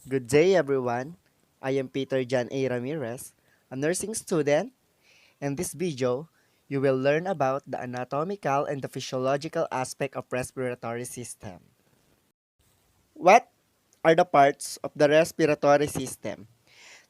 Good day, everyone. I am Peter John A. Ramirez, a nursing student. In this video, you will learn about the anatomical and the physiological aspect of respiratory system. What are the parts of the respiratory system?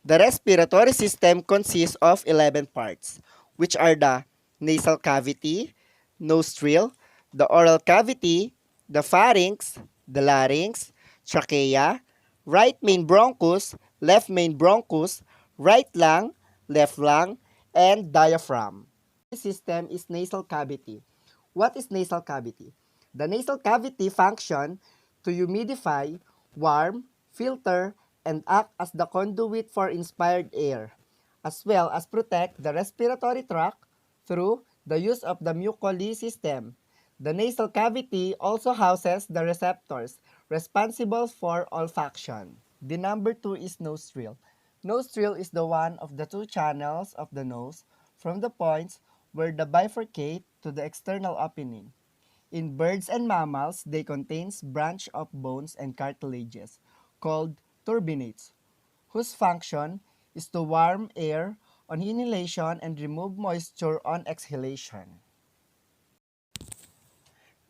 The respiratory system consists of 11 parts, which are the nasal cavity, nostril, the oral cavity, the pharynx, the larynx, trachea, right main bronchus, left main bronchus, right lung, left lung, and diaphragm. System is nasal cavity. What is nasal cavity? The nasal cavity function to humidify, warm, filter, and act as the conduit for inspired air, as well as protect the respiratory tract through the use of the mucosa system. The nasal cavity also houses the receptors responsible for olfaction. The number 2 is nostril. Nostril is the one of the two channels of the nose from the points where they bifurcate to the external opening. In birds and mammals, they contains branch of bones and cartilages called turbinates, whose function is to warm air on inhalation and remove moisture on exhalation.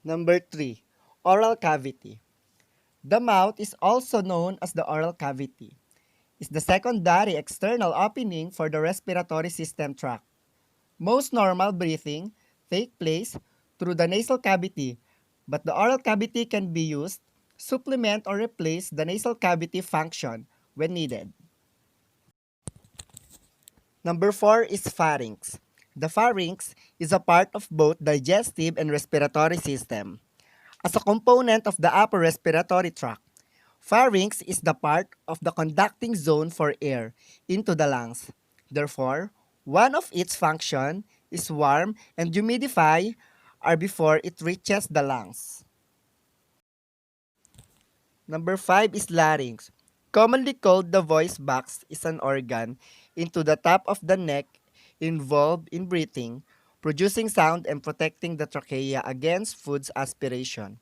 Number 3, oral cavity. The mouth is also known as the oral cavity. It's the secondary external opening for the respiratory system tract. Most normal breathing take place through the nasal cavity, but the oral cavity can be used, supplement or replace the nasal cavity function when needed. Number 4 is pharynx. The pharynx is a part of both digestive and respiratory system. As a component of the upper respiratory tract, pharynx is the part of the conducting zone for air into the lungs. Therefore, one of its function is warm and humidify air before it reaches the lungs. Number 5 is larynx. Commonly called the voice box, is an organ into the top of the neck involved in breathing, producing sound and protecting the trachea against food's aspiration.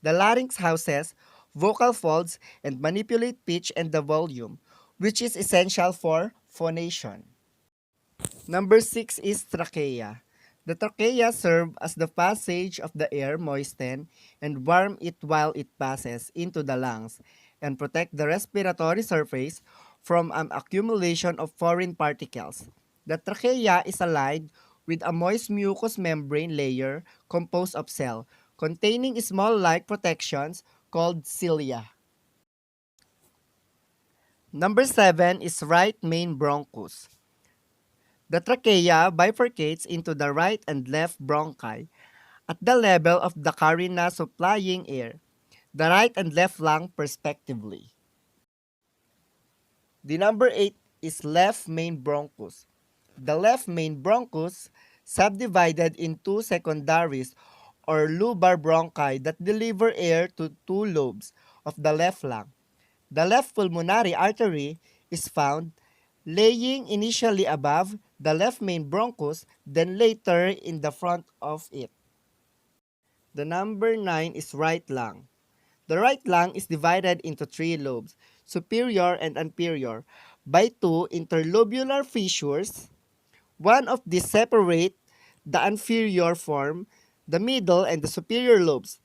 The larynx houses vocal folds and manipulate pitch and the volume, which is essential for phonation. Number 6 is trachea. The trachea serves as the passage of the air, moisten and warm it while it passes into the lungs and protect the respiratory surface from an accumulation of foreign particles. The trachea is aligned with a moist mucous membrane layer composed of cell containing small like protections called cilia. Number 7 is right main bronchus. The trachea bifurcates into the right and left bronchi at the level of the carina supplying air, the right and left lung respectively. The number 8 is left main bronchus. The left main bronchus subdivided into secondaries or lobar bronchi that deliver air to two lobes of the left lung. The left pulmonary artery is found laying initially above the left main bronchus, then later in the front of it. The number 9 is right lung. The right lung is divided into three lobes, superior and inferior, by two interlobular fissures. One of these separate the inferior form, the middle and the superior lobes,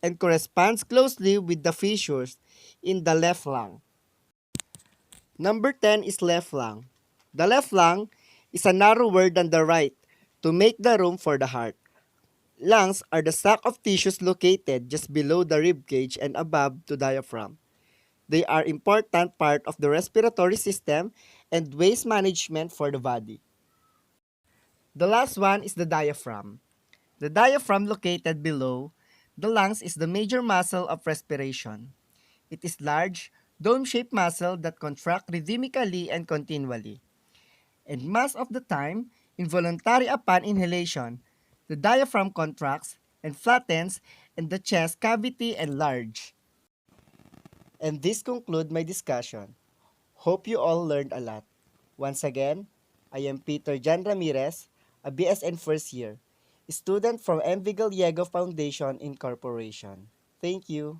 and corresponds closely with the fissures in the left lung. Number 10 is left lung. The left lung is a narrower than the right to make the room for the heart. Lungs are the sac of tissues located just below the rib cage and above the diaphragm. They are important part of the respiratory system and waste management for the body. The last one is the diaphragm. The diaphragm located below the lungs is the major muscle of respiration. It is large, dome-shaped muscle that contract rhythmically and continually. And most of the time, involuntary upon inhalation, the diaphragm contracts and flattens and the chest cavity enlarge. And this concludes my discussion. Hope you all learned a lot. Once again, I am Peter Jan Ramirez, a BSN first year, student from M. Gallego Foundation Incorporation. Thank you.